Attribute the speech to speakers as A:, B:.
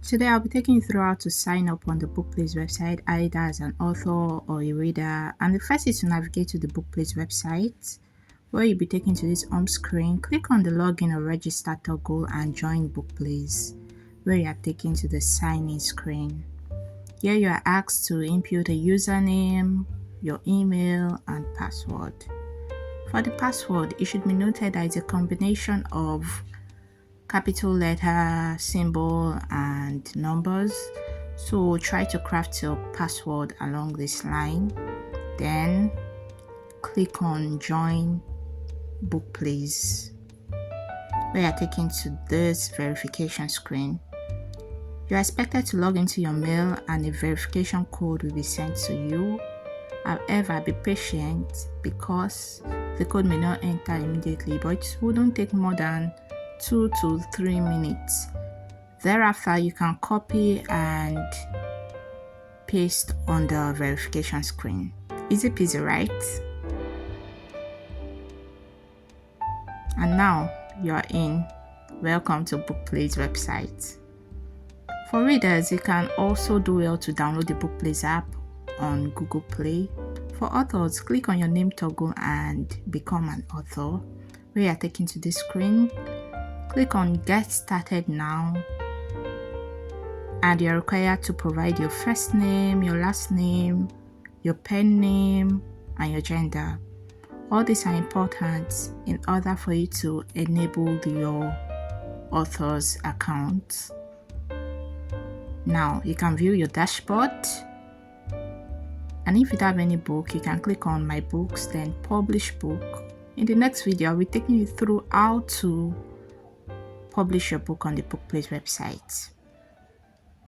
A: Today I'll be taking you through how to sign up on the Bookplaze website either as an author or a reader. And the first is to navigate to the Bookplaze website, where you'll be taken to this home screen. Click on the login or register toggle and join Bookplaze, where you are taken to the sign in screen. Here you are asked to input a username, your email and password. For the password, it should be noted that it's a combination of capital letter, symbol and numbers. So try to craft your password along this line. Then click on join Bookplaze, where you are taken to this verification screen. You are expected to log into your mail and a verification code will be sent to you. However, be patient because the code may not enter immediately, but it wouldn't take more than 2 to 3 minutes. Thereafter, you can copy and paste on the verification screen. Easy peasy, right? And now you are in. Welcome to Bookplaze website. For readers, you can also do well to download the Bookplaze app on Google Play. For authors, click on your name toggle and become an author, where you are taken to this screen. Click on Get Started Now, and you are required to provide your first name, your last name, your pen name, and your gender. All these are important in order for you to enable your author's account. Now you can view your dashboard, and if you don't have any book, you can click on My Books, then Publish Book. In the next video, I'll be taking you through how to publish your book on the Bookplaze website.